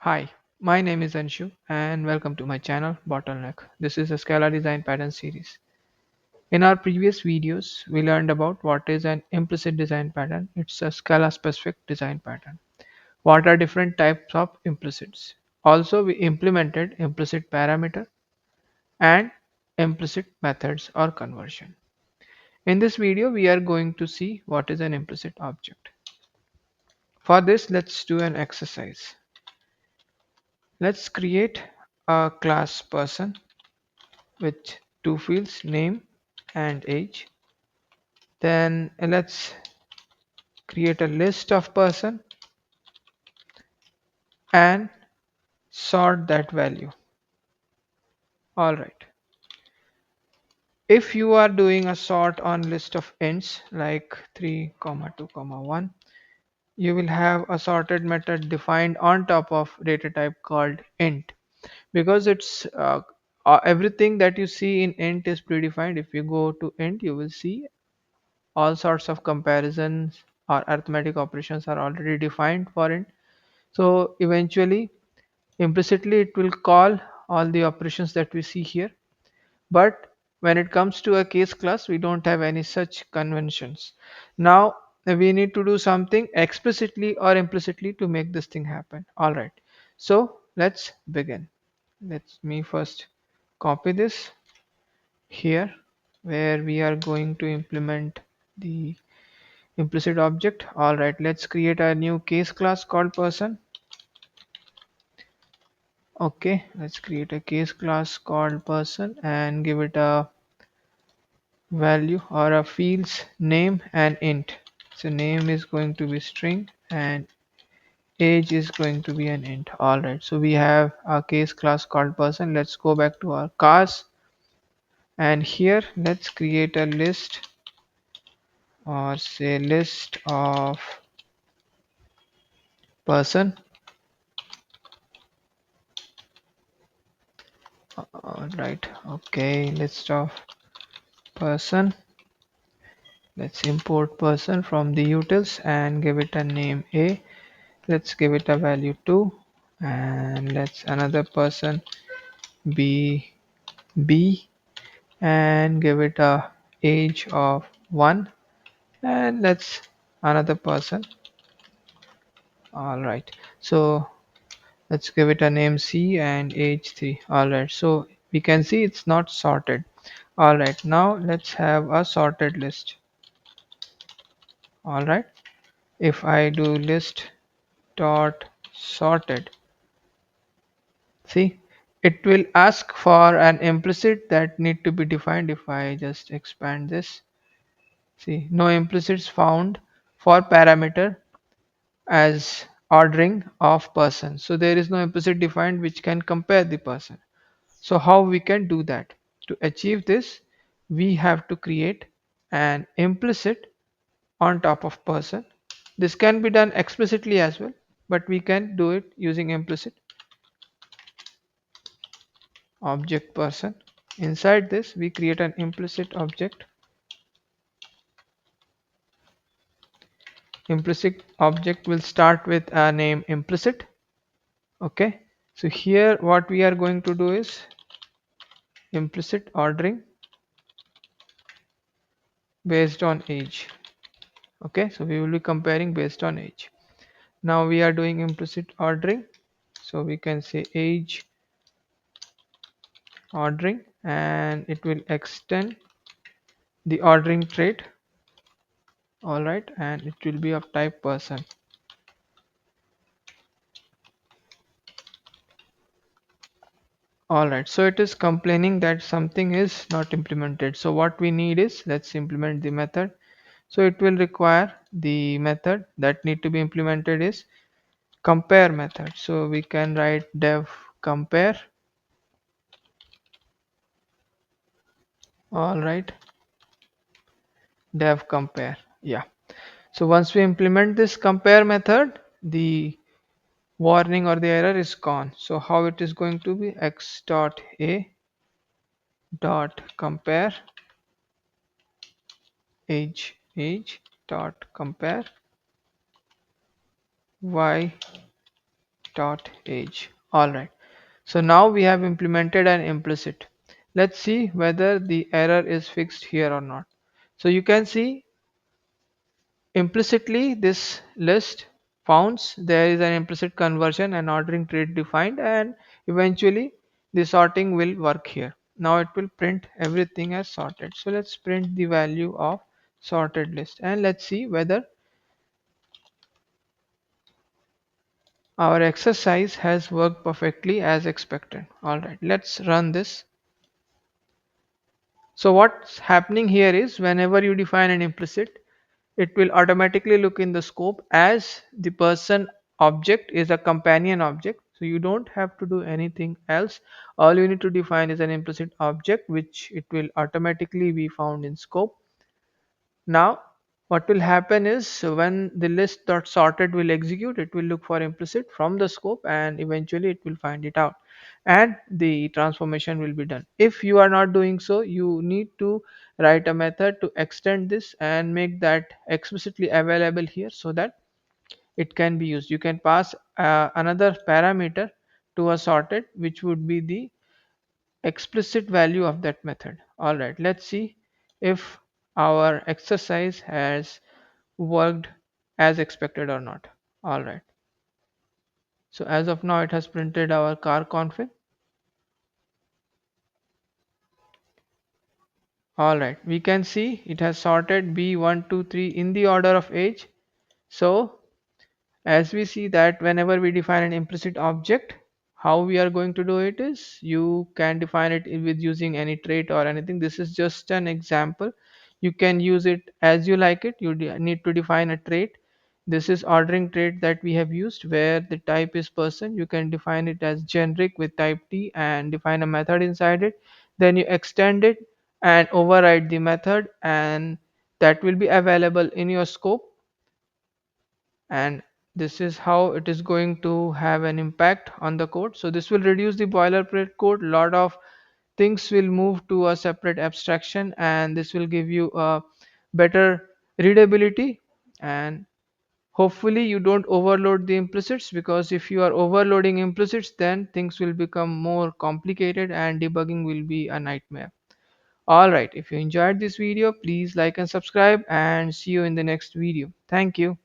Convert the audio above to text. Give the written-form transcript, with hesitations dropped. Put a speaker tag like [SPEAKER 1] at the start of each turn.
[SPEAKER 1] Hi, my name is Anshu and welcome to my channel Bottleneck. This is a Scala design pattern series. In our previous videos, we learned about what is an implicit design pattern. It's a Scala specific design pattern. What are different types of implicits? Also, we implemented implicit parameter and implicit methods or conversion. In this video, we are going to see what is an implicit object. For this, let's do an exercise. Let's create a class person with two fields, name and age. Then let's create a list of person and sort that value. All right, if you are doing a sort on list of ints like 3 comma 2 comma 1, you will have a sorted method defined on top of data type called int, because it's everything that you see in int is predefined. If you go to int, you will see all sorts of comparisons or arithmetic operations are already defined for int. So eventually, implicitly, it will call all the operations that we see here. But when it comes to a case class, we don't have any such conventions. Now we need to do something explicitly or implicitly to make this thing happen. All right. So let's begin. Let me first copy this here where we are going to implement the implicit object. All right, let's create a new case class called person. Okay, let's create a case class called person and give it a value or a field's name and int. So name is going to be string and age is going to be an int. All right, so we have a case class called person. Let's go back to our cars and here let's create a list or say list of person. All right, okay, list of person. Let's import person from the utils and give it a name A. Let's give it a value 2 and let's another person be B and give it a age of 1 and let's another person. All right, so let's give it a name C and age 3. All right, so we can see it's not sorted. All right, now let's have a sorted list. All right, if I do list dot sorted, see, it will ask for an implicit that need to be defined. If I just expand this, see, no implicits found for parameter as ordering of person. So there is no implicit defined which can compare the person. So how we can do that? To achieve this, we have to create an implicit on top of person. This can be done explicitly as well, but we can do it using implicit object person. Inside this, we create an implicit object. Implicit object will start with a name implicit. Okay, so here what we are going to do is implicit ordering based on age. Okay, so we will be comparing based on age. Now we are doing implicit ordering, so we can say age ordering and it will extend the ordering trait. All right, and it will be of type person. All right, so it is complaining that something is not implemented. So what we need is, let's implement the method. So it will require the method that need to be implemented is compare method. So we can write dev compare. All right, dev compare. Yeah. So once we implement this compare method, the warning or the error is gone. So how it is going to be x dot a dot compare age dot compare y dot age. All right. So now we have implemented an implicit. Let's see whether the error is fixed here or not. So you can see implicitly this list founds there is an implicit conversion and ordering trait defined, and eventually the sorting will work here. Now it will print everything as sorted. So let's print the value of sorted list and let's see whether our exercise has worked perfectly as expected. All right, let's run this. So what's happening here is whenever you define an implicit, it will automatically look in the scope as the person object is a companion object. So you don't have to do anything else. All you need to define is an implicit object which it will automatically be found in scope. Now, what will happen is when the list dot sorted will execute, it will look for implicit from the scope and eventually it will find it out and the transformation will be done. If you are not doing so, you need to write a method to extend this and make that explicitly available here so that it can be used. You can pass another parameter to a sorted, which would be the explicit value of that method. All right, let's see if our exercise has worked as expected or not. All right, so as of now it has printed our car config. All right, we can see it has sorted B1 2 3 in the order of age. So as we see that whenever we define an implicit object, how we are going to do it is you can define it with using any trait or anything. This is just an example. You can use it as you like it. You need to define a trait. This is ordering trait that we have used where the type is person. You can define it as generic with type T and define a method inside it. Then you extend it and override the method, and that will be available in your scope. And this is how it is going to have an impact on the code. So this will reduce the boilerplate code. A lot of things will move to a separate abstraction and this will give you a better readability, and hopefully you don't overload the implicits, because if you are overloading implicits then things will become more complicated and debugging will be a nightmare. All right, if you enjoyed this video, please like and subscribe, and see you in the next video. Thank you.